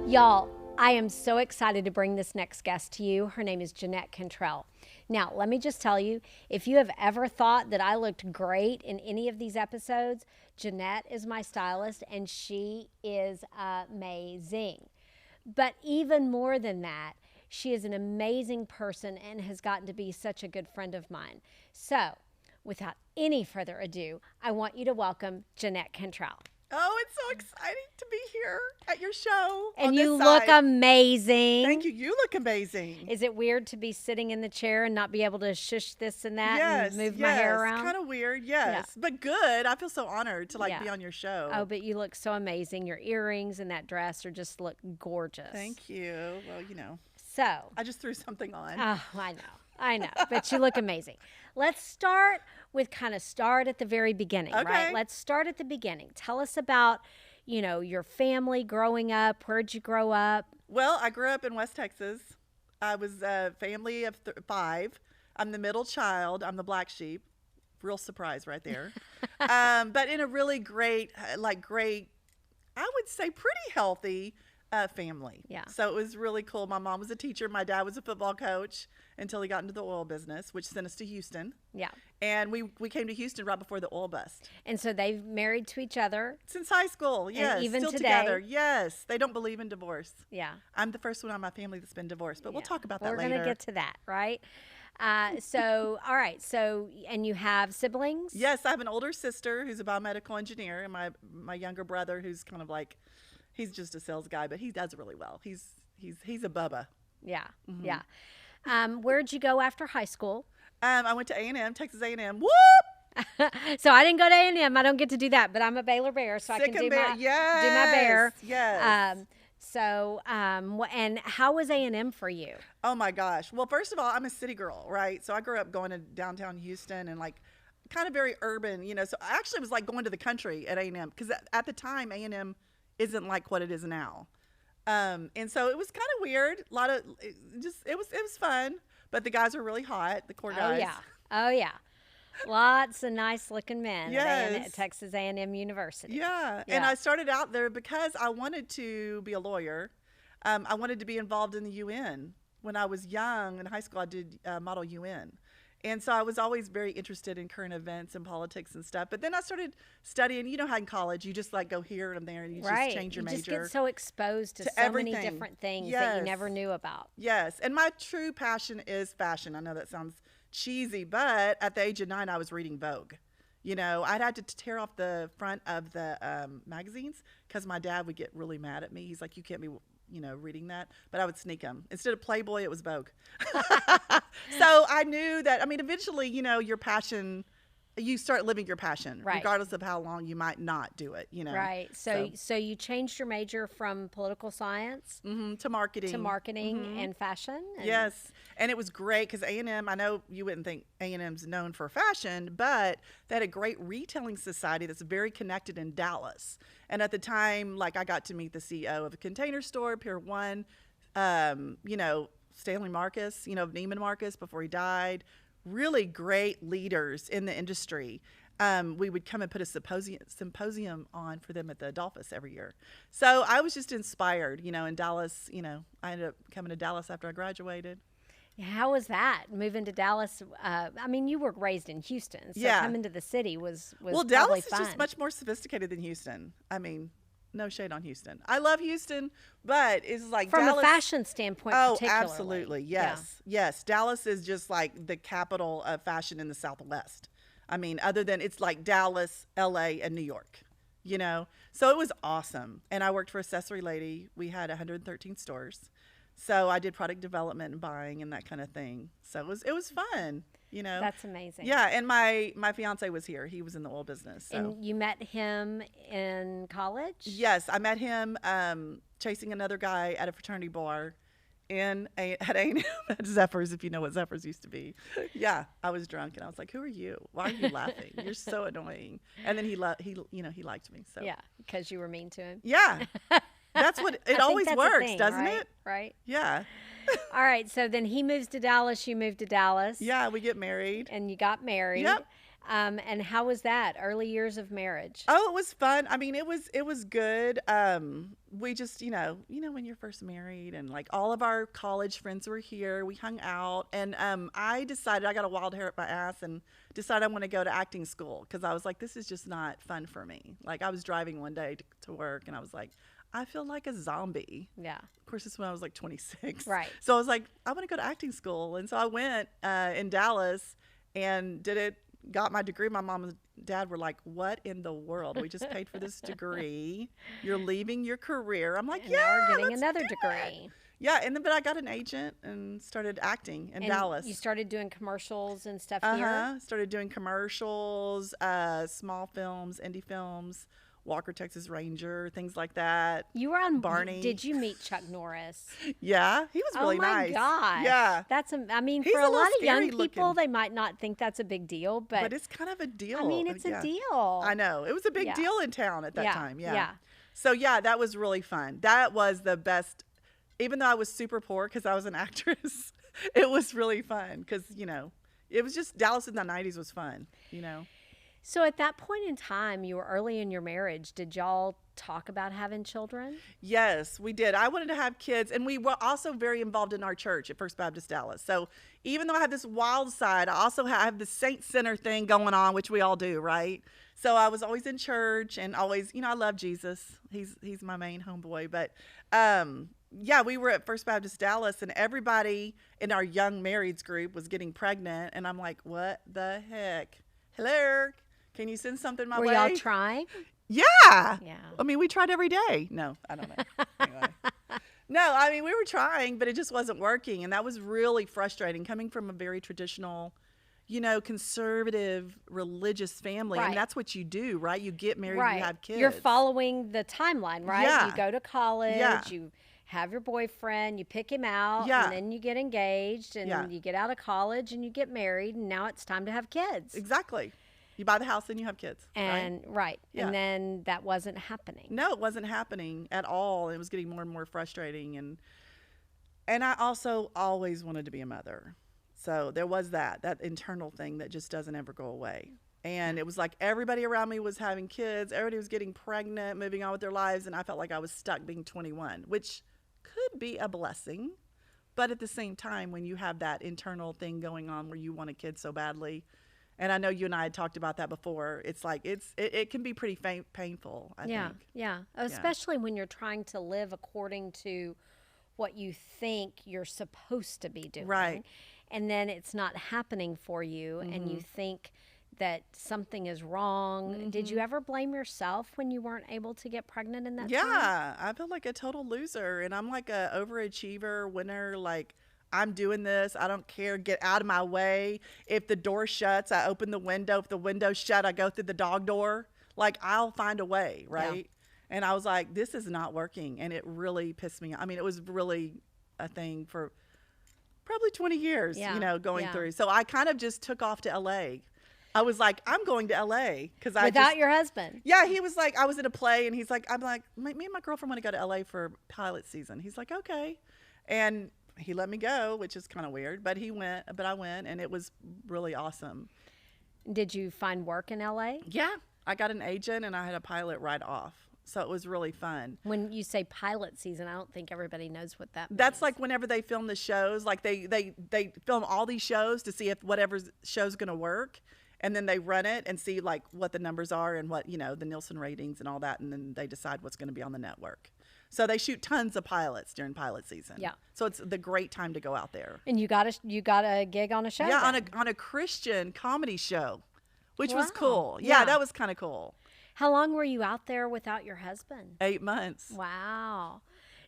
Y'all, I am so excited to bring this next guest to you. Her name is Jeannette Cantrell. Now, let me just tell you, if you have ever thought that I looked great in any of these episodes, Jeannette is my stylist and she is amazing. But even more than that, she is an amazing person and has gotten to be such a good friend of mine. So, without any further ado, I want you to welcome Jeannette Cantrell. Oh, it's so exciting to be here at your show. And you look amazing. Thank you. You look amazing. Is it weird to be sitting in the chair and not be able to shush this and that and move my hair around? Yes, kind of weird, yes. Yeah. But good. I feel so honored to be on your show. Oh, but you look so amazing. Your earrings and that dress just look gorgeous. Thank you. Well, you know. So. I just threw something on. Oh, I know. But you look amazing. Let's start with start at the very beginning, right? Let's start at the beginning. Tell us about, your family growing up. Where'd you grow up? Well, I grew up in West Texas. I was a family of 5. I'm the middle child. I'm the black sheep. Real surprise right there. But in a really great, I would say pretty healthy family. Yeah. So it was really cool. My mom was a teacher. My dad was a football coach until he got into the oil business, which sent us to Houston. Yeah. And we came to Houston right before the oil bust. And so they've married to each other? Since high school, yes. And even still today? Together, yes. They don't believe in divorce. Yeah. I'm the first one in my family that's been divorced, but we'll talk about that later. We're going to get to that, right? All right. So, and you have siblings? Yes, I have an older sister who's a biomedical engineer, and my younger brother who's kind of he's just a sales guy, but he does really well. He's a bubba. Yeah, yeah. Where'd you go after high school? I went to A&M, Texas A&M. Whoop! So I didn't go to A&M. I don't get to do that, but I'm a Baylor Bear, so I can do my Bear. Yes. And how was A&M for you? Oh my gosh. Well, first of all, I'm a city girl, right? So I grew up going to downtown Houston and kind of very urban, So I actually was going to the country at A&M because at the time A&M isn't like what it is now. And so it was kind of weird. It was fun, but the guys were really hot, the core guys. Oh yeah. Lots of nice looking men yes. at Texas A&M University. Yeah. And I started out there because I wanted to be a lawyer. I wanted to be involved in the UN. When I was young in high school, I did Model UN. And so I was always very interested in current events and politics and stuff. But then I started studying. You know how in college you just go here and there and you just change your major. You just get so exposed to so everything. Many different things that you never knew about. Yes. And my true passion is fashion. I know that sounds cheesy, but at the age of 9, I was reading Vogue. I'd had to tear off the front of the magazines because my dad would get really mad at me. He's like, you can't be reading that, but I would sneak them. Instead of Playboy, it was Vogue. So I knew that, eventually, your passion, you start living your passion, regardless of how long you might not do it, Right. So you changed your major from political science to marketing. And fashion. Yes. And it was great because A&M, I know you wouldn't think A&M's known for fashion, but they had a great retailing society that's very connected in Dallas. And at the time, I got to meet the CEO of a Container Store, Pier 1, Stanley Marcus, of Neiman Marcus before he died. Really great leaders in the industry. We would come and put a symposium on for them at the Adolphus every year. So I was just inspired, in Dallas. I ended up coming to Dallas after I graduated. How was that, moving to Dallas? You were raised in Houston, so coming to the city was well, Dallas is just much more sophisticated than Houston. No shade on Houston. I love Houston, but it's from Dallas, a fashion standpoint. Oh, particularly. Absolutely, yes, yes. Dallas is just the capital of fashion in the Southwest. Other than it's Dallas, L.A., and New York. So it was awesome. And I worked for Accessory Lady. We had 113 stores. So I did product development and buying and that kind of thing. So it was fun, That's amazing. Yeah, and my fiance was here. He was in the oil business. So. And you met him in college? Yes, I met him chasing another guy at a fraternity bar at A&M at Zephyrs, if you know what Zephyrs used to be. Yeah, I was drunk and I was like, "Who are you? Why are you laughing? You're so annoying." And then he liked me. So yeah, because you were mean to him. Yeah. That's what it always works, doesn't it? Right. Yeah. All right. So then he moves to Dallas. You moved to Dallas. Yeah, we get married. And you got married. Yep. And how was that early years of marriage? Oh, it was fun. I mean, it was good. We just, when you're first married, and like all of our college friends were here, we hung out, and I decided, I got a wild hair up my ass and decided I want to go to acting school, because I was like, this is just not fun for me. Like, I was driving one day to work, and I was like, I feel like a zombie. Yeah. Of course, this is when I was like 26. Right. So I was like, I want to go to acting school. And so I went in Dallas and did it, got my degree. My mom and dad were like, what in the world? We just paid for this degree. You're leaving your career. I'm like, And yeah, now we're getting let's another do degree. it. Yeah. And then, but I got an agent and started acting in Dallas. You started doing commercials and stuff here? Started doing commercials, small films, indie films, Walker, Texas Ranger, things like that. You were on Barney. Did you meet Chuck Norris? Yeah, he was really nice. Oh my gosh. Yeah. I mean, He's for a a little lot of young scary people, looking. they might not think that's a big deal, But it's kind of a deal. I mean, it's Yeah. a deal. I know. It was a big Yeah. deal in town at that Yeah, time. Yeah. yeah. So, yeah, that was really fun. That was the best. Even though I was super poor because I was an actress, it was really fun because, it was just Dallas in the 90s was fun, So at that point in time, you were early in your marriage. Did y'all talk about having children? Yes, we did. I wanted to have kids, and we were also very involved in our church at First Baptist Dallas. So even though I have this wild side, I also have the Saint Center thing going on, which we all do, right? So I was always in church and always, I love Jesus. He's my main homeboy. But yeah, we were at First Baptist Dallas, and everybody in our young marrieds group was getting pregnant, and I'm like, what the heck? Hello, can you send something my way? Were y'all trying? Yeah. Yeah. I mean, we tried every day. No, I don't know. Anyway. No, I mean, we were trying, but it just wasn't working. And that was really frustrating coming from a very traditional, conservative, religious family. Right. And that's what you do, right? You get married, Right. you have kids. You're following the timeline, right? Yeah. You go to college, Yeah. you have your boyfriend, you pick him out, Yeah. and then you get engaged, and Yeah. you get out of college, and you get married, and now it's time to have kids. Exactly. You buy the house and you have kids. And right. Yeah. And then that wasn't happening. No, it wasn't happening at all. It was getting more and more frustrating. And I also always wanted to be a mother. So there was that internal thing that just doesn't ever go away. And it was like everybody around me was having kids. Everybody was getting pregnant, moving on with their lives. And I felt like I was stuck being 21, which could be a blessing. But at the same time, when you have that internal thing going on where you want a kid so badly, and I know you and I had talked about that before, it's like it can be pretty painful, I think. Yeah. Especially when you're trying to live according to what you think you're supposed to be doing. Right. And then it's not happening for you, and you think that something is wrong. Did you ever blame yourself when you weren't able to get pregnant in that time? Yeah, I feel like a total loser, and I'm like a overachiever, winner, like I'm doing this. I don't care. Get out of my way. If the door shuts, I open the window. If the window's shut, I go through the dog door. Like, I'll find a way, right? Yeah. And I was like, this is not working. And it really pissed me off. I mean, it was really a thing for probably 20 years, going through. So I kind of just took off to LA. I was like, I'm going to LA. Without your husband? Yeah, he was like, I was in a play, and he's like, I'm like, me and my girlfriend want to go to LA for pilot season. He's like, okay. And he let me go, which is kind of weird, but I went, and it was really awesome. Did you find work in LA? Yeah, I got an agent, and I had a pilot right off. So it was really fun. When you say pilot season, I don't think everybody knows what that means. That's like whenever they film the shows, like they film all these shows to see if whatever show's going to work. And then they run it and see like what the numbers are and what, the Nielsen ratings and all that. And then they decide what's going to be on the network. So they shoot tons of pilots during pilot season. Yeah. So it's the great time to go out there. And you got a gig on a show? Yeah, then? on a Christian comedy show, which was Wow. cool. Yeah. Yeah, that was kind of cool. How long were you out there without your husband? 8 months. Wow.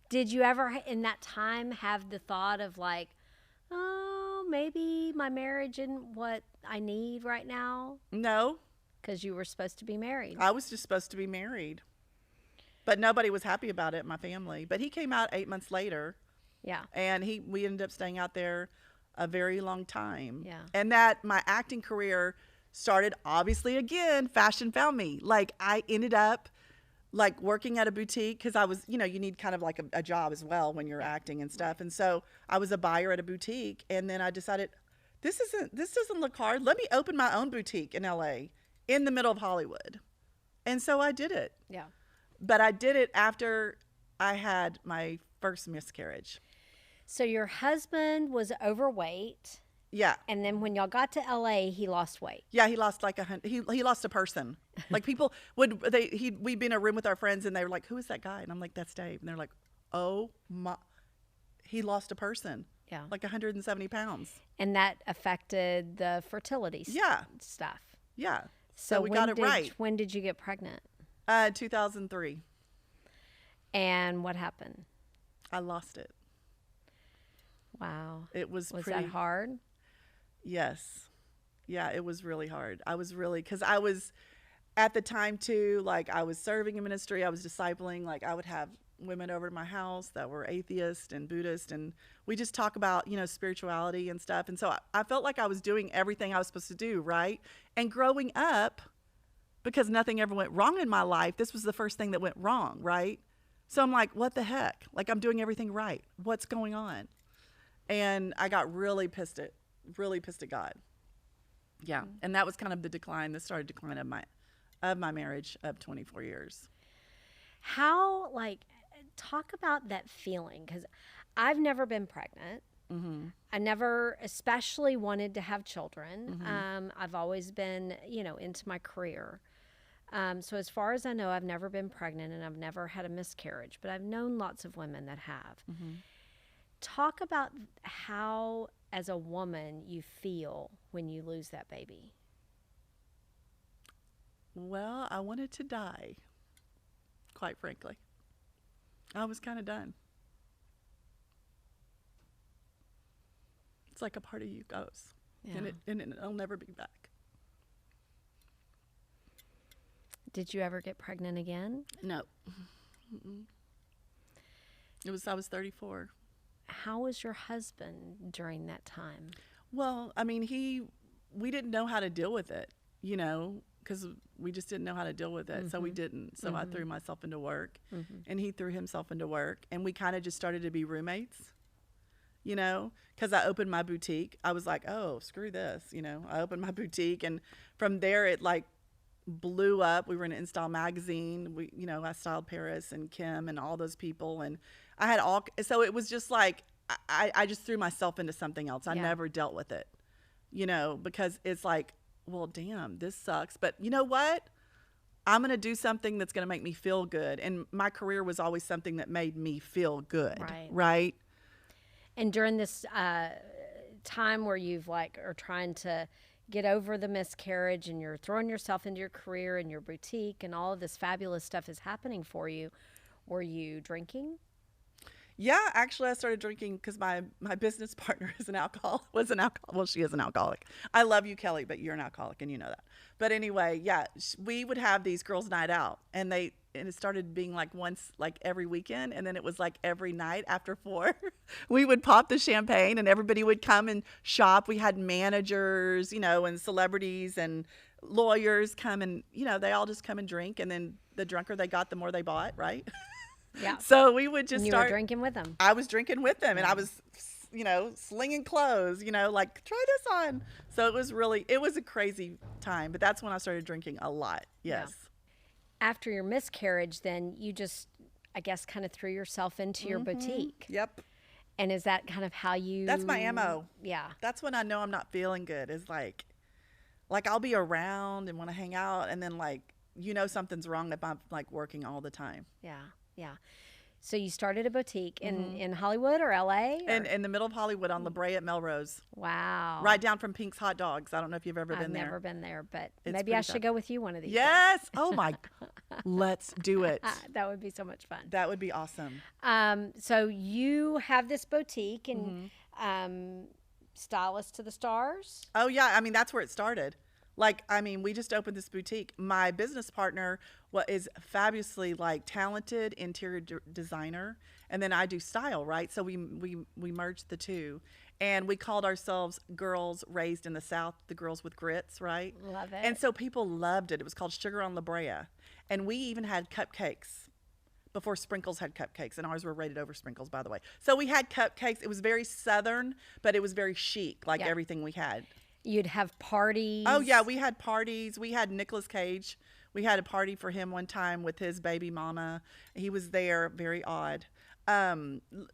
Did you ever in that time have the thought of like, oh, maybe my marriage isn't what I need right now? No. Because you were supposed to be married. I was just supposed to be married. But nobody was happy about it in my family. But he came out 8 months later. Yeah. And we ended up staying out there a very long time. Yeah. And that my acting career started, obviously, again, fashion found me. Like, I ended up like working at a boutique because I was, you need kind of like a job as well when you're acting and stuff. And so I was a buyer at a boutique, and then I decided this doesn't look hard. Let me open my own boutique in LA in the middle of Hollywood. And so I did it. Yeah. But I did it after I had my first miscarriage. So your husband was overweight. Yeah. And then when y'all got to LA, he lost weight. Yeah, he lost like he lost a person. Like people we'd be in a room with our friends and they were like, "Who is that guy?" And I'm like, "That's Dave." And they're like, "Oh my, he lost a person." Yeah. Like 170 pounds. And that affected the fertility stuff. Yeah. So we got it right. When did you get pregnant? 2003. And what happened? I lost it. Wow. It was pretty that hard? Yes. Yeah, it was really hard. I was really, because I was at the time too, like I was serving in ministry, I was discipling, like I would have women over to my house that were atheist and Buddhist, and we just talk about, spirituality and stuff. And so I felt like I was doing everything I was supposed to do, right? And growing up, because nothing ever went wrong in my life, this was the first thing that went wrong, right? So I'm like, what the heck? Like I'm doing everything right. What's going on? And I got really pissed at God. Yeah. And that was kind of the decline of my marriage of 24 years. How, talk about that feeling, because I've never been pregnant. Mm-hmm. I never especially wanted to have children. Mm-hmm. I've always been, into my career. So as far as I know, I've never been pregnant and I've never had a miscarriage, but I've known lots of women that have. Mm-hmm. Talk about how, as a woman, you feel when you lose that baby. Well, I wanted to die, quite frankly. I was kind of done. It's like a part of you goes, and it'll never be back. Did you ever get pregnant again? No. Mm-mm. I was 34. How was your husband during that time? Well, I mean, we didn't know how to deal with it, because we just didn't know how to deal with it. Mm-hmm. So we didn't. So I threw myself into work, and he threw himself into work, and we kind of just started to be roommates, because I opened my boutique. I was like, oh, screw this, I opened my boutique, and from there it blew up. We were in an InStyle magazine. I styled Paris and Kim and all those people, and I had so it was just like I just threw myself into something else. I never dealt with it, because it's like, well, damn, this sucks. But you know what? I'm going to do something that's going to make me feel good. And my career was always something that made me feel good. Right. And during this time where you've are trying to get over the miscarriage and you're throwing yourself into your career and your boutique and all of this fabulous stuff is happening for you, were you drinking? Yeah, actually, I started drinking because my business partner was an alcoholic. Well, she is an alcoholic. I love you, Kelly, but you're an alcoholic, and you know that. But anyway, yeah, we would have these girls' night out, and it started being once, every weekend, and then it was every night after 4. We would pop the champagne, and everybody would come and shop. We had managers, and celebrities and lawyers come, and they all just come and drink, and then the drunker they got, the more they bought, right? Yeah. So we would just start drinking with them. I was drinking with them, and I was, slinging clothes, try this on. So it was a crazy time, but that's when I started drinking a lot. Yes. Yeah. After your miscarriage, then you just, I guess, kind of threw yourself into your boutique. Yep. And is that kind of how you... That's my MO. Yeah. That's when I know I'm not feeling good, is I'll be around and want to hang out, and then something's wrong if I'm working all the time. Yeah. Yeah. So you started a boutique in Hollywood or LA? In the middle of Hollywood on La Brea at Melrose. Wow. Right down from Pink's Hot Dogs. I don't know if you've ever been there. I've never been there, but It's maybe I pretty should go with you one of these Yes. Oh my. Let's do it. That would be so much fun. That would be awesome. So you have this boutique and Stylist to the Stars? Oh, yeah. I mean, that's where it started. We just opened this boutique. My business partner is fabulously talented interior designer, and then I do style, right? So we merged the two, and we called ourselves Girls Raised in the South, the girls with grits, right? Love it. And so people loved it. It was called Sugar on La Brea, and we even had cupcakes before Sprinkles had cupcakes, and ours were rated over Sprinkles, by the way. So we had cupcakes. It was very Southern, but it was very chic, like everything we had. You'd have parties. Oh, yeah, we had parties. We had Nicolas Cage. We had a party for him one time with his baby mama. He was there, very odd.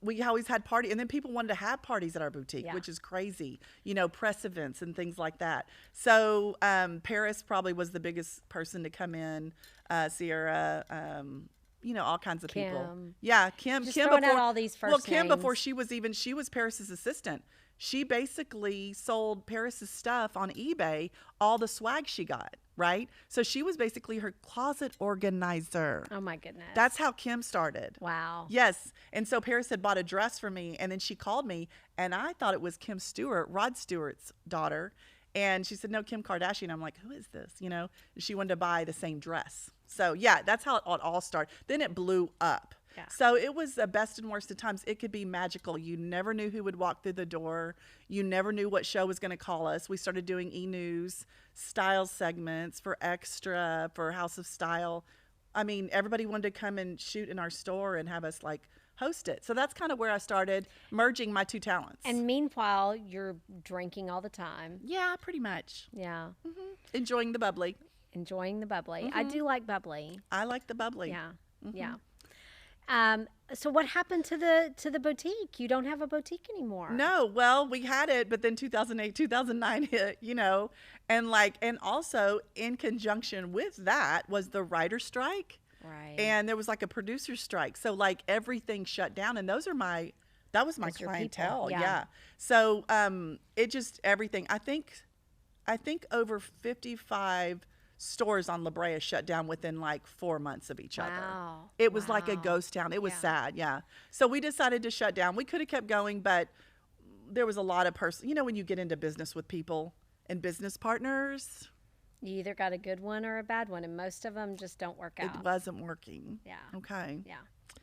We always had party, and then people wanted to have parties at our boutique, which is crazy, you know, press events and things like that. So Paris probably was the biggest person to come in, Sierra, you know, all kinds of people. Yeah, Kim. Just Kim throwing before, out all these first well, Kim names. before she was Paris's assistant. She basically sold Paris's stuff on eBay, all the swag she got, right? So she was basically her closet organizer. Oh my goodness. That's how Kim started. Wow. Yes. And so Paris had bought a dress for me, and then she called me, and I thought it was Kim Stewart, Rod Stewart's daughter. And she said, no, Kim Kardashian. I'm like, who is this? You know, she wanted to buy the same dress. So yeah, that's how it all started. Then it blew up. Yeah. So it was the best and worst of times. It could be magical. You never knew who would walk through the door. You never knew what show was going to call us. We started doing e-news, style segments for Extra, for House of Style. I mean, everybody wanted to come and shoot in our store and have us like host it. So that's kind of where I started merging my two talents. And meanwhile, you're drinking all the time. Yeah, pretty much. Yeah. Mm-hmm. Enjoying the bubbly. Enjoying the bubbly. Mm-hmm. I do like bubbly. I like the bubbly. Yeah. Mm-hmm. Yeah. So what happened to the boutique? You don't have a boutique anymore. No, well, we had it, but then 2008, 2009 hit, you know, and also in conjunction with that was the writer strike. Right. And there was like a producer strike. So like everything shut down, and that was my clientele. Yeah. So it just everything. I think over 55 stores on La Brea shut down within like 4 months of each other. It was like a ghost town. It was sad. Yeah. So we decided to shut down. We could have kept going, but there was a lot of you know, when you get into business with people and business partners, you either got a good one or a bad one, and most of them just don't work out. It wasn't working. Yeah. Okay. Yeah.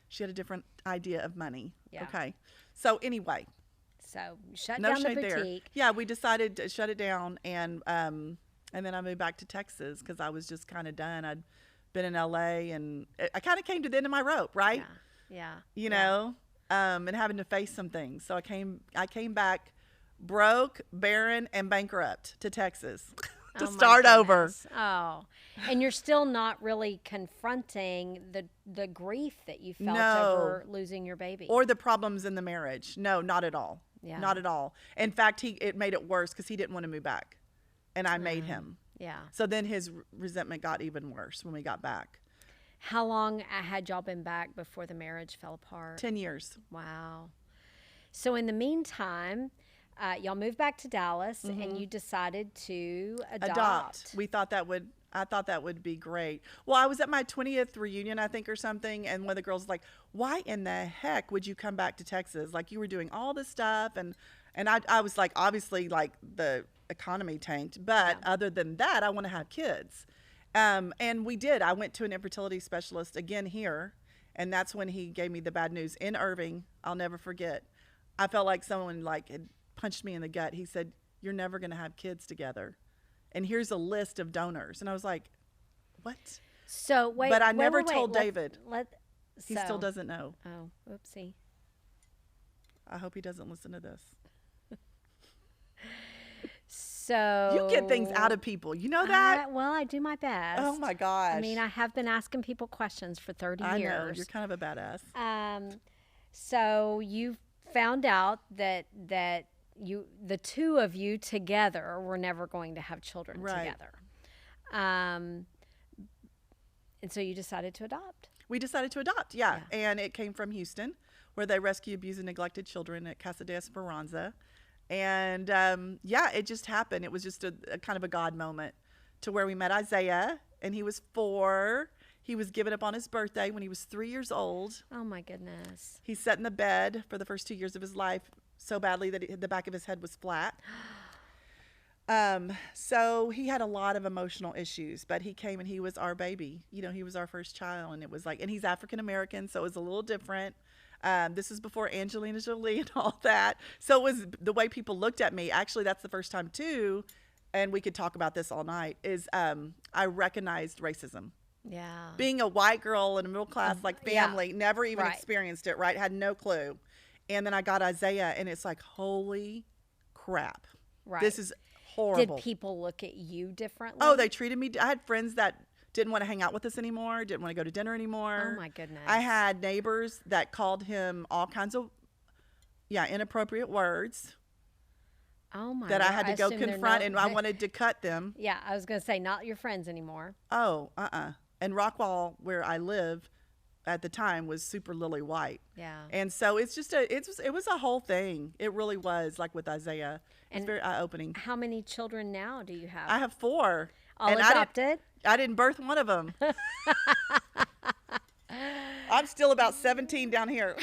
She had a different idea of money. Yeah. Okay. So anyway. So shut No down the shade there. boutique. Yeah, we decided to shut it down, and then I moved back to Texas because I was just kind of done. I'd been in LA, and I kind of came to the end of my rope, right? Yeah. You know, and having to face some things. So I came back broke, barren, and bankrupt to Texas to start over. Oh, and you're still not really confronting the grief that you felt over losing your baby, or the problems in the marriage. No, not at all. Yeah. Not at all. In fact, it made it worse because he didn't want to move back, and I made him. Yeah. So then his resentment got even worse when we got back. How long had y'all been back before the marriage fell apart? 10 years. Wow. So in the meantime, y'all moved back to Dallas, and you decided to adopt. I thought that would be great. Well, I was at my 20th reunion, I think, or something, and one of the girls was like, why in the heck would you come back to Texas? Like, you were doing all this stuff, and I was like, obviously, like, the economy tanked, but other than that, I want to have kids. And we did. I went to an infertility specialist again here, and that's when he gave me the bad news in Irving. I'll never forget. I felt like someone like had punched me in the gut. He said, you're never going to have kids together, and here's a list of donors. And I was like, what? So wait, but I never told David. He So, still doesn't know. Oh, oopsie. I hope he doesn't listen to this. So You get things out of people. You know that? Well, I do my best. Oh my gosh. I mean, I have been asking people questions for 30 I years. know. You're kind of a badass. So you found out that the two of you together were never going to have children together. And so you decided to adopt. We decided to adopt, yeah. And it came from Houston, where they rescue abused and neglected children at Casa de Esperanza. And it just happened. It was just a kind of a God moment to where we met Isaiah, and he was 4. He was given up on his birthday when he was 3 years old. Oh my goodness. He sat in the bed for the first 2 years of his life so badly that the back of his head was flat. So he had a lot of emotional issues, but he came and he was our baby. You know, he was our first child, and it was like, and he's African American, so it was a little different. This is before Angelina Jolie and all that. So it was the way people looked at me. Actually, that's the first time too, and we could talk about this all night, is I recognized racism. Yeah. Being a white girl in a middle class like Yeah. family, never even Right. experienced it, right? Had no clue. And then I got Isaiah, and it's like, holy crap. Right. This is Did horrible. people look at you differently? Oh, they treated me. I had friends that didn't want to hang out with us anymore, didn't want to go to dinner anymore. Oh, my goodness. I had neighbors that called him all kinds of, inappropriate words Oh, my that I Lord. had to go assume they're confront, and I they- wanted to cut them. Yeah, I was going to say, not your friends anymore. Oh, And Rockwall, where I live at the time, was super lily white. Yeah. And so it's just it was a whole thing. It really was, like with Isaiah. It's And very eye-opening. How many children now do you have? I have 4. All and adopted? I didn't birth one of them. I'm still about 17 down here.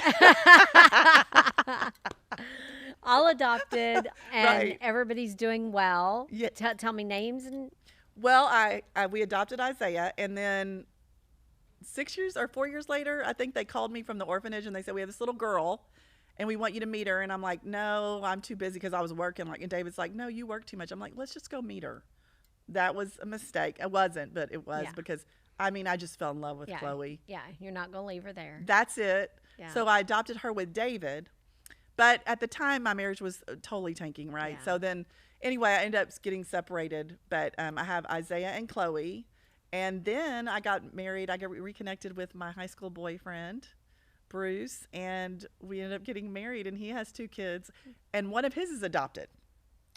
All adopted, and Right. everybody's doing well. Yeah. Tell me names and Well, we adopted Isaiah, and then 6 years or 4 years later, I think they called me from the orphanage, and they said, we have this little girl, and we want you to meet her. And I'm like, no, I'm too busy because I was working. Like, and David's like, no, you work too much. I'm like, let's just go meet her. That was a mistake. It wasn't, but it was Yeah. because, I just fell in love with yeah, Chloe. yeah, you're not going to leave her there. That's it. Yeah. So I adopted her with David. But at the time, my marriage was totally tanking, right? Yeah. So then, anyway, I ended up getting separated. But I have Isaiah and Chloe. And then I got married. I got reconnected with my high school boyfriend, Bruce. And we ended up getting married. And he has 2 kids. And one of his is adopted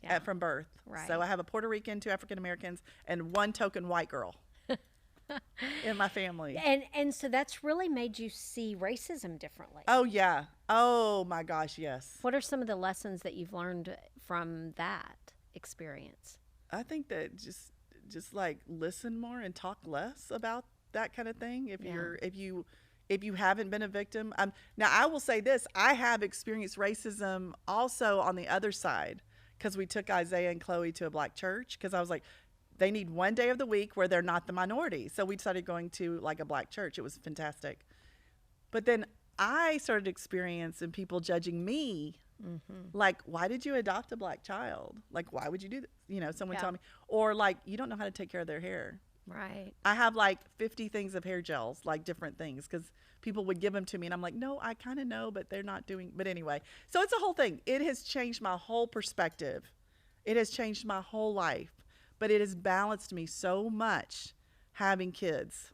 Yeah. from birth. Right. So I have a Puerto Rican, 2 African Americans, and 1 token white girl in my family. And so that's really made you see racism differently. Oh, yeah. Oh, my gosh, yes. What are some of the lessons that you've learned from that experience? I think that just like listen more and talk less about that kind of thing. If you haven't been a victim. Now I will say this, I have experienced racism also on the other side, because we took Isaiah and Chloe to a black church, because I was like, they need one day of the week where they're not the minority. So we started going to like a black church. It was fantastic. But then I started experiencing people judging me. Like, why did you adopt a black child? Like, why would you do that? Someone Yeah. tell me, or like, you don't know how to take care of their hair. Right. I have like 50 things of hair gels, like different things, because people would give them to me, and I'm like, no, I kind of know, but they're not doing. But anyway, so it's a whole thing. It has changed my whole perspective. It has changed my whole life, but it has balanced me so much having kids.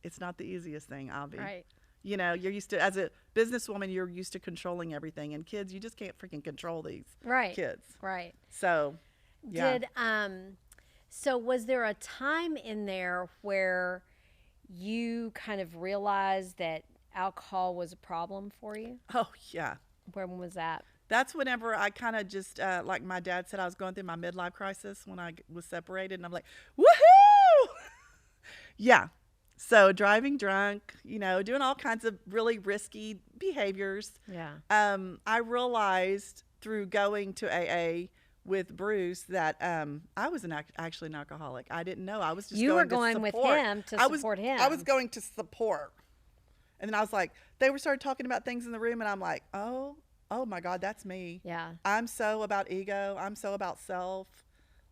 It's not the easiest thing, Avi. Right. You're used to, as a businesswoman, you're used to controlling everything, and kids, you just can't freaking control these Right. kids. Right. So, yeah. So was there a time in there where you kind of realized that alcohol was a problem for you? Oh, yeah. When was that? That's whenever I kind of just, like my dad said, I was going through my midlife crisis when I was separated, and I'm like, woohoo! Yeah. So driving drunk, doing all kinds of really risky behaviors. Yeah. I realized through going to AA with Bruce that I was actually an alcoholic. I didn't know. I was just You were going going with support. him to support him. I was going to support. And then I was like, they started talking about things in the room, and I'm like, oh my God, that's me. Yeah. I'm so about ego. I'm so about self.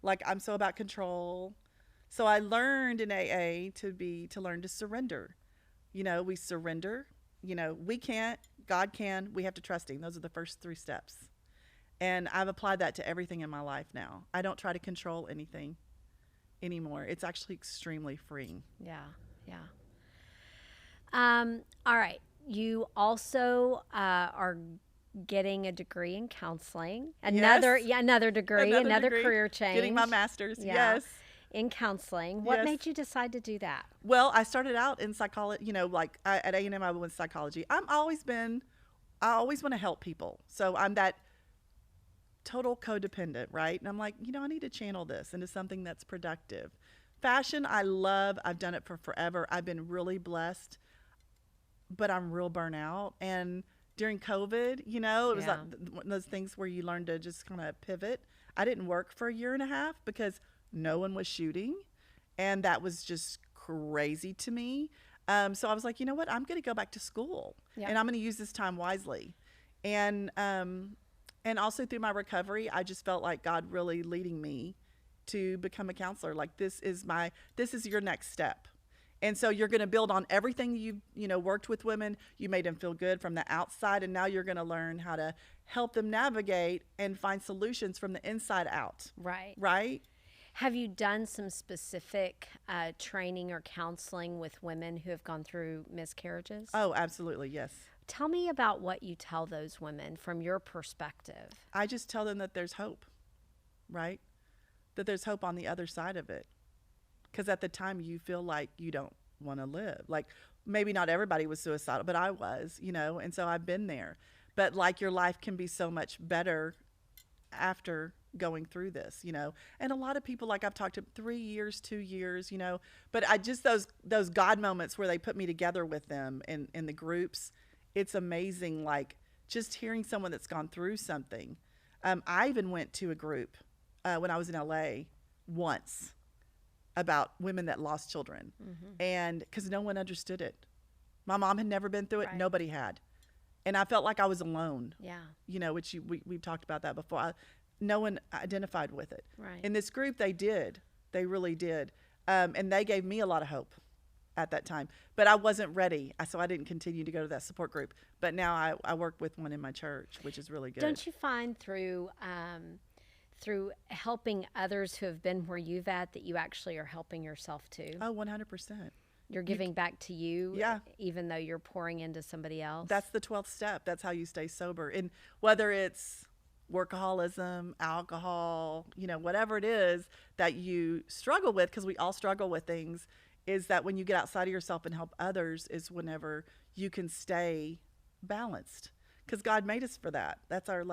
Like, I'm so about control. So I learned in AA to learn to surrender. We surrender. We can't. God can. We have to trust Him. Those are the first 3 steps. And I've applied that to everything in my life now. I don't try to control anything anymore. It's actually extremely freeing. Yeah. Yeah. All right. You also are getting a degree in counseling. Another degree, another degree. career change. Getting my master's. Yeah. Yes. In counseling. What Yes. made you decide to do that? Well, I started out in psychology, at A&M I went psychology. I always want to help people. So I'm that total codependent, right? And I'm like, I need to channel this into something that's productive. Fashion, I love. I've done it for forever. I've been really blessed, but I'm real burnout. And during COVID, it was Yeah. like one of those things where you learn to just kind of pivot. I didn't work for a year and a half because no one was shooting, and that was just crazy to me. So I was like, you know what? I'm going to go back to school, Yeah. and I'm going to use this time wisely. And also through my recovery, I just felt like God really leading me to become a counselor. Like, this is your next step. And so you're going to build on everything worked with women. You made them feel good from the outside, and now you're going to learn how to help them navigate and find solutions from the inside out. Right. Right? Have you done some specific training or counseling with women who have gone through miscarriages? Oh, absolutely, yes. Tell me about what you tell those women from your perspective. I just tell them that there's hope, right? That there's hope on the other side of it. Because at the time you feel like you don't want to live. Like maybe not everybody was suicidal, but I was, and so I've been there. But like your life can be so much better after going through this, And a lot of people, like I've talked to 3 years, 2 years, but I just those God moments where they put me together with them in the groups, it's amazing. Like just hearing someone that's gone through something. I even went to a group when I was in LA once about women that lost children, and because no one understood it. My mom had never been through it. Right. Nobody had. And I felt like I was alone. Yeah. Which we've talked about that before. No one identified with it. Right. In this group, they did. They really did. And they gave me a lot of hope at that time. But I wasn't ready, so I didn't continue to go to that support group. But now I work with one in my church, which is really good. Don't you find through helping others who have been where you've at that you actually are helping yourself too? Oh, 100%. You're giving back to you, yeah, even though you're pouring into somebody else. That's the 12th step. That's how you stay sober. And whether it's workaholism, alcohol, whatever it is that you struggle with, because we all struggle with things, is that when you get outside of yourself and help others is whenever you can stay balanced. Because God made us for that. That's our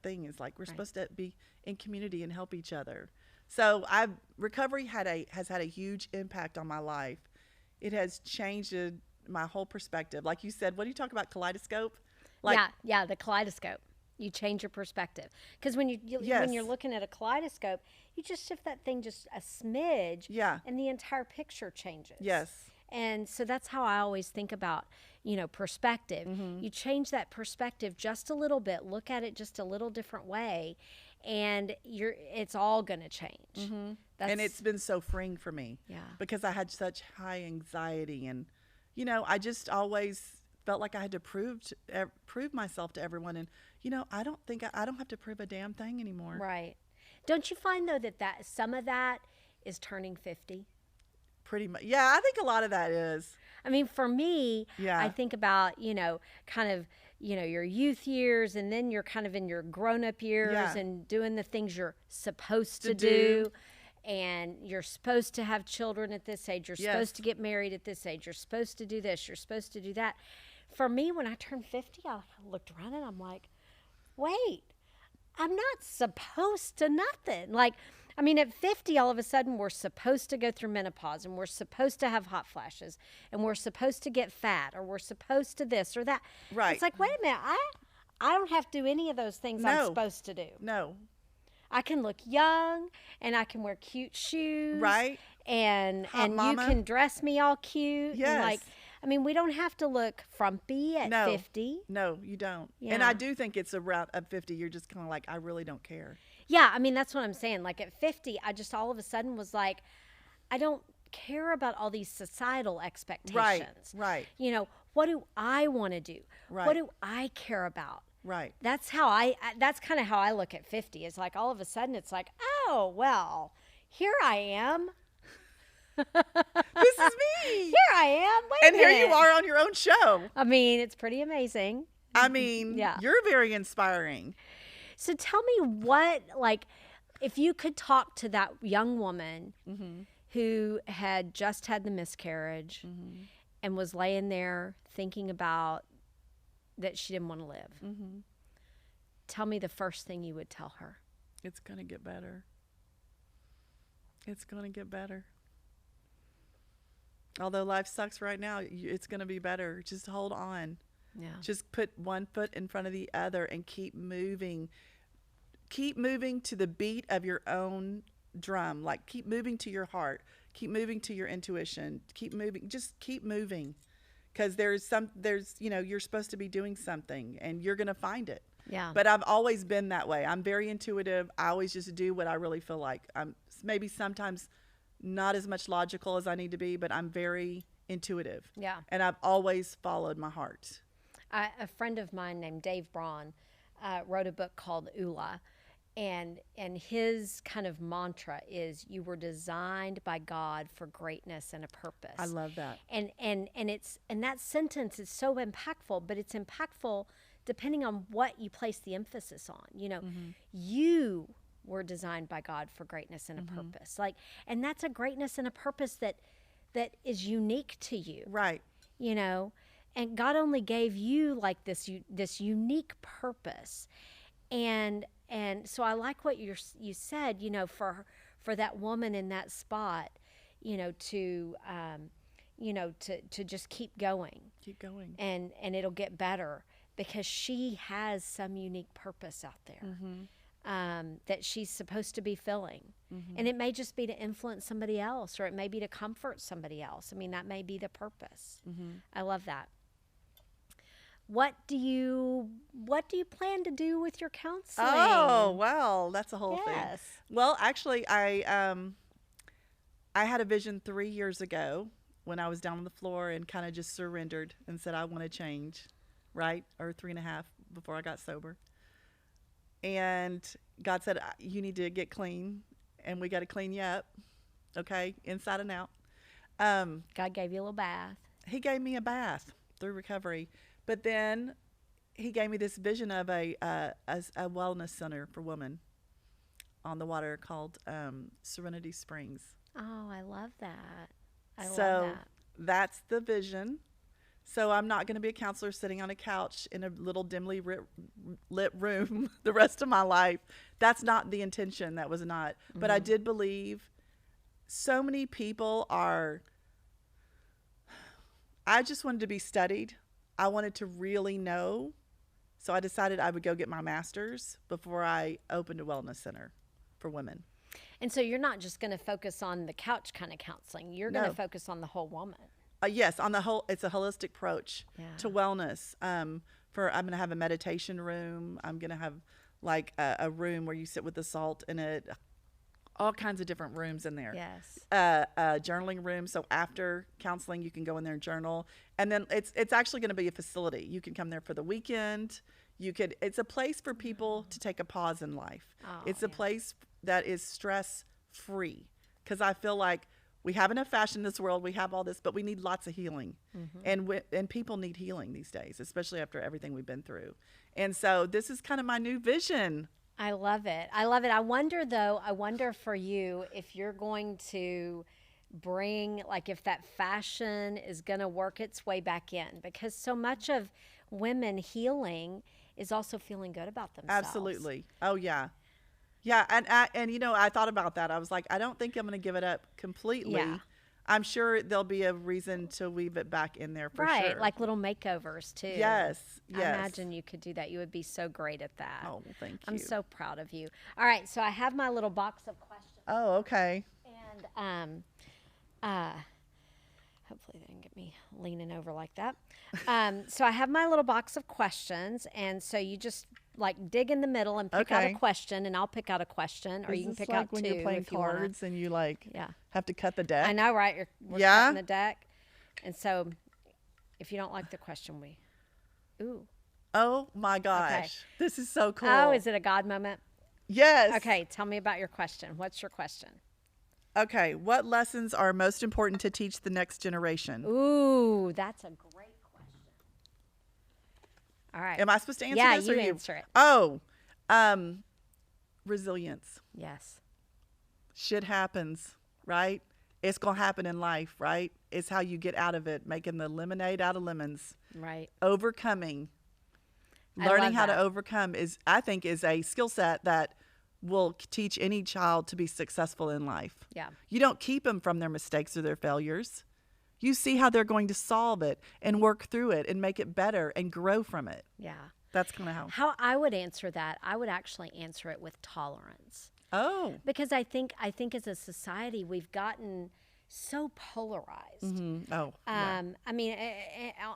thing, is like we're right. supposed to be in community and help each other. So recovery has had a huge impact on my life. It has changed my whole perspective. Like you said, what do you talk about, kaleidoscope? Yeah, the kaleidoscope. You change your perspective. Because when yes. when you're looking at a kaleidoscope, you just shift that thing just a smidge, yeah, and the entire picture changes. Yes. And so that's how I always think about, perspective. Mm-hmm. You change that perspective just a little bit, look at it just a little different way, and it's all going to change. Mm-hmm. And it's been so freeing for me. Yeah. Because I had such high anxiety, and I just always felt like I had to prove myself to everyone, and I don't think I don't have to prove a damn thing anymore. Right. Don't you find though that some of that is turning 50? Pretty much. Yeah, I think a lot of that is. I mean, for me, yeah. I think about, kind of, your youth years, and then you're kind of in your grown-up years, yeah. and doing the things you're supposed to do. And you're supposed to have children at this age. You're yes. supposed to get married at this age. You're supposed to do this. You're supposed to do that. For me, when I turned 50, I looked around and I'm like, wait, I'm not supposed to nothing. At 50, all of a sudden, we're supposed to go through menopause, and we're supposed to have hot flashes, and we're supposed to get fat, or we're supposed to this or that. Right. It's like, wait a minute, I don't have to do any of those things I'm supposed to do. No. I can look young, and I can wear cute shoes. Right. And mama. You can dress me all cute. Yes. And we don't have to look frumpy at 50. No, you don't. Yeah. And I do think it's around at 50, you're just kind of like, I really don't care. Yeah, that's what I'm saying. Like at 50, I just all of a sudden was like, I don't care about all these societal expectations. Right. What do I want to do? Right. What do I care about? Right. That's kind of how I look at 50. It's like all of a sudden it's like, oh, well, here I am. This is me. Here I am. Wait a minute. Here you are on your own show. It's pretty amazing. Yeah. You're very inspiring. So tell me if you could talk to that young woman mm-hmm. who had just had the miscarriage mm-hmm. and was laying there thinking about that she didn't want to live. Mm-hmm. Tell me the first thing you would tell her. It's going to get better. It's going to get better. Although life sucks right now, it's going to be better. Just hold on. Yeah. Just put one foot in front of the other and keep moving. Keep moving to the beat of your own drum. Like keep moving to your heart. Keep moving to your intuition. Keep moving. Just keep moving. Because you're supposed to be doing something, and you're going to find it. Yeah. But I've always been that way. I'm very intuitive. I always just do what I really feel like. Maybe sometimes not as much logical as I need to be, but I'm very intuitive. Yeah. And I've always followed my heart. A friend of mine named Dave Braun wrote a book called Ula, and his kind of mantra is, you were designed by God for greatness and a purpose. I love that. And that sentence is so impactful, but it's impactful depending on what you place the emphasis on. You know, you were designed by God for greatness and a purpose. Like, and that's a greatness and a purpose that is unique to you. Right. You know, and God only gave you like this unique purpose. And so I like what you said, you know, for that woman in that spot, you know, to just keep going. Keep going. And it'll get better, because she has some unique purpose out there that she's supposed to be filling. And it may just be to influence somebody else, or it may be to comfort somebody else. I mean, that may be the purpose. I love that. What do you plan to do with your counseling? Oh, well, that's a whole thing. Yes. Well, actually, I had a vision 3 years ago when I was down on the floor and kind of just surrendered and said, I want to change, right? Or 3.5 before I got sober. And God said, you need to get clean, and we got to clean you up, okay, inside and out. God gave you a little bath. He gave me a bath through recovery. But then he gave me this vision of a wellness center for women on the water called Serenity Springs. Oh, I love that. I love So that. that's the vision. So I'm not going to be a counselor sitting on a couch in a little dimly lit room the rest of my life. That's not the intention. That was not. But I did believe so many people are. I just wanted to be studied. I wanted to really know. So I decided I would go get my master's before I opened a wellness center for women. And so you're not just going to focus on the couch kind of counseling. You're going to No. focus on the whole woman. Yes, on the whole, it's a holistic approach Yeah. to wellness. I'm going to have a meditation room. I'm going to have like a room where you sit with the salt in it. All kinds of different rooms in there. Yes. A journaling room. So after counseling, you can go in there and journal. And then it's actually going to be a facility. You can come there for the weekend. It's a place for people to take a pause in life. Oh, It's a yeah. place that is stress free, because I feel like we have enough fashion in this world. We have all this, but we need lots of healing. And people need healing these days, especially after everything we've been through. And so this is kind of my new vision. I love it. I love it. I wonder for you if you're going to bring, like, if that fashion is going to work its way back in, because so much of women healing is also feeling good about themselves. Absolutely. Oh, yeah. Yeah. And you know, I thought about that. I was like, I don't think I'm going to give it up completely. Yeah. I'm sure there'll be a reason to weave it back in there for Right, sure. like little makeovers too. Yes. I Yes. imagine you could do that. You would be so great at that. Oh, well, thank you. I'm so proud of you. All right, so I have my little box of questions, Oh, okay. and hopefully they didn't get me leaning over like that. So I have my little box of questions, and so you just like dig in the middle and pick out a Okay. question, and I'll pick out a question, or Is you can this pick like out when two you're playing if you want. cards and you like Yeah. have to cut the deck? I know, right? We're Yeah? cutting the deck, and so if you don't like the question, ooh. Oh my gosh. This is so cool. Oh, is it a God moment? Yes. Okay, tell me about your question. What's your question? Okay. What lessons are most important to teach the next generation? Ooh, that's a great question. All right. Am I supposed to answer Yeah, this? you or answer it. Oh, resilience. Yes. Shit happens, right? It's going to happen in life, right? It's how you get out of it, making the lemonade out of lemons. Right. Overcoming. I Learning love how to that. overcome I think, is a skill set that will teach any child to be successful in life. Yeah. You don't keep them from their mistakes or their failures. You see how they're going to solve it and work through it and make it better and grow from it. Yeah. That's kind of how. How I would answer that, I would actually answer it with tolerance. Oh. Because I think as a society we've gotten so polarized. Oh. Yeah. I mean,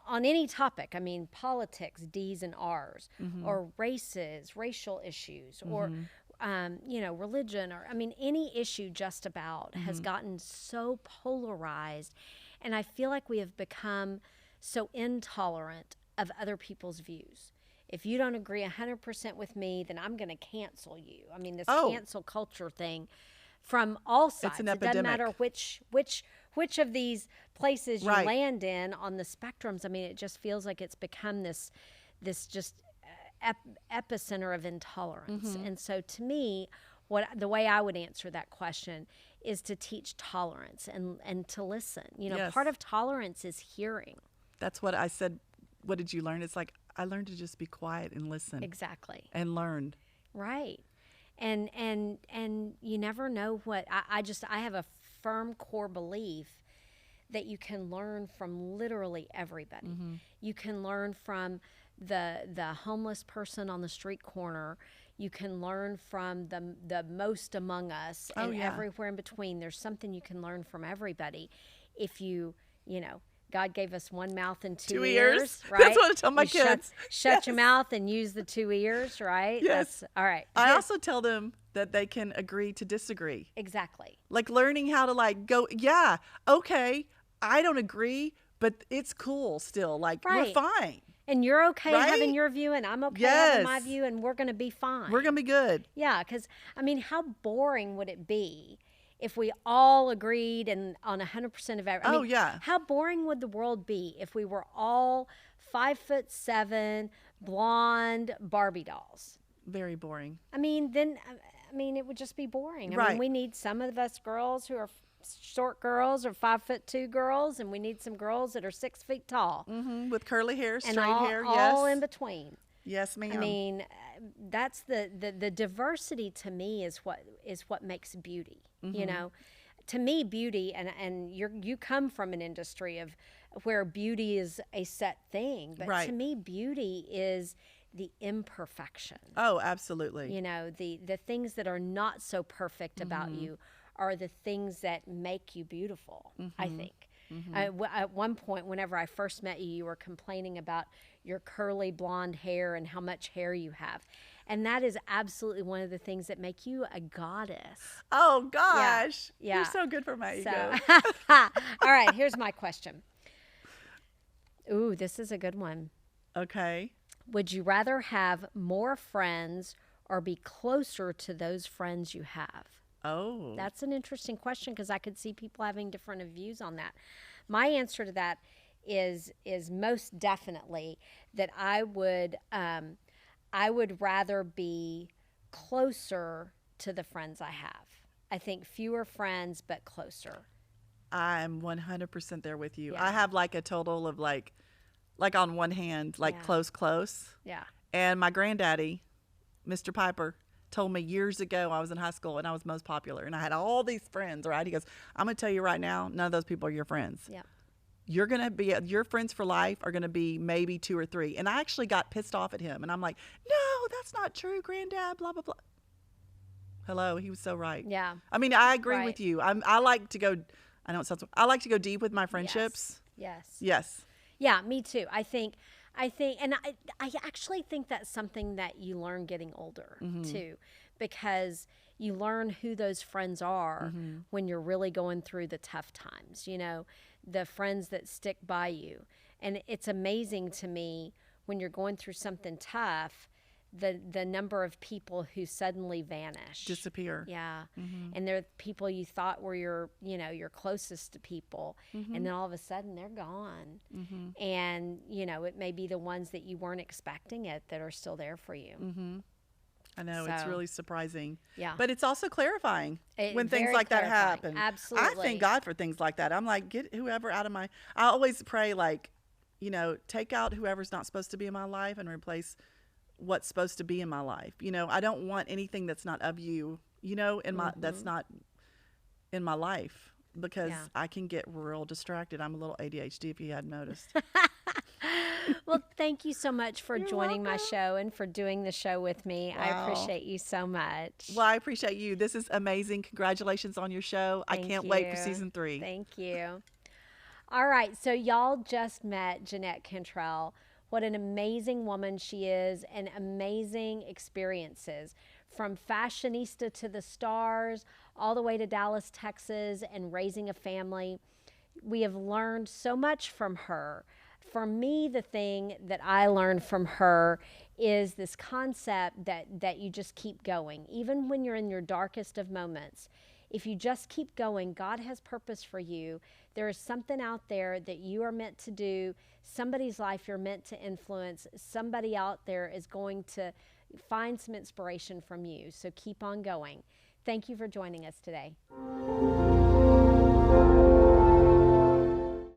on any topic, I mean, politics, D's and R's, or races, racial issues, or religion, or, I mean, any issue just about has gotten so polarized. And I feel like we have become so intolerant of other people's views. If you don't agree 100% with me, then I'm going to cancel you. I mean, this cancel culture thing from all sides. It's an It doesn't epidemic. matter which of these places you Right. land in on the spectrums. I mean, it just feels like it's become this just epicenter of intolerance. And so to me, the way I would answer that question is to teach tolerance and to listen. Yes. Part of tolerance is hearing. That's what I said. What did you learn? It's like, I learned to just be quiet and listen. Exactly. And learn. Right. And you never know what I have a firm core belief that you can learn from literally everybody. You can learn from the homeless person on the street corner. You can learn from the most among us, and everywhere in between. There's something you can learn from everybody if God gave us one mouth and two ears, right? That's what I tell my You kids. Shut your mouth and use the 2 ears, right? Yes. That's, all right. I also tell them that they can agree to disagree. Exactly. Like learning how to go, yeah, okay, I don't agree, but it's cool still. Like, we're Right. fine. And you're okay Right? having your view, and I'm okay having my Yes. view, and we're going to be fine. We're going to be good. Yeah, because, I mean, how boring would it be if we all agreed and on 100% of everything? Oh, yeah. How boring would the world be if we were all 5'7", blonde Barbie dolls? Very boring. I mean, it would just be boring. I mean, Right. we need some of us girls who are short girls or 5'2" girls, and we need some girls that are 6 feet tall. With curly hair, straight And hair, yes. all in between. Yes, ma'am. I mean, that's the diversity to me is what makes beauty. To me, beauty, and you come from an industry of where beauty is a set thing, but Right. to me, beauty is the imperfection. Oh, absolutely. The things that are not so perfect about you are the things that make you beautiful, I think. At one point, whenever I first met you, you were complaining about your curly blonde hair and how much hair you have. And that is absolutely one of the things that make you a goddess. Oh, gosh. Yeah. You're so good for my ego. All right, here's my question. Ooh, this is a good one. Okay. Would you rather have more friends or be closer to those friends you have? Oh. That's an interesting question because I could see people having different views on that. My answer to that is most definitely that I would rather be closer to the friends I have. I think fewer friends but closer. I'm 100% there with you. Yeah. I have like a total of like on one hand, like Yeah. close. Yeah. And my granddaddy, Mr. Piper, told me years ago I was in high school and I was most popular and I had all these friends, right? He goes, I'm going to tell you right now, none of those people are your friends. Yeah. You're going to be, your friends for life are going to be maybe 2 or 3. And I actually got pissed off at him. And I'm like, no, that's not true, Granddad, blah, blah, blah. Hello, he was so right. Yeah. I mean, I agree Right. with you. I like to go, I know it sounds, I like to go deep with my friendships. Yes. Yes. Yeah, me too. I think, and I actually think that's something that you learn getting older too, because you learn who those friends are when you're really going through the tough times, the friends that stick by you. And it's amazing to me when you're going through something tough, the number of people who suddenly vanish. Disappear. Yeah. And they're people you thought were your closest to people. And then all of a sudden they're gone. And, it may be the ones that you weren't expecting it that are still there for you. I know, it's So, really surprising. Yeah. But it's also clarifying when things Very like that clarifying. happen. Absolutely. I thank God for things like that. I'm like, get whoever out of my, I always pray like, take out whoever's not supposed to be in my life and replace what's supposed to be in my life. I don't want anything that's not of you, in my, that's not in my life, because Yeah. I can get real distracted. I'm a little ADHD if you hadn't noticed. Well, thank you so much for You're joining my welcome. show and for doing the show with me. I Wow. appreciate you so much. Well, I appreciate you. This is amazing. Congratulations on your show. I Thank can't wait for you. season 3. Thank you. All right, so y'all just met Jeannette Cantrell. What an amazing woman she is, and amazing experiences from fashionista to the stars, all the way to Dallas, Texas, and raising a family. We have learned so much from her. For me, the thing that I learned from her is this concept that you just keep going. Even when you're in your darkest of moments, if you just keep going, God has purpose for you. There is something out there that you are meant to do, somebody's life you're meant to influence, somebody out there is going to find some inspiration from you. So keep on going. Thank you for joining us today.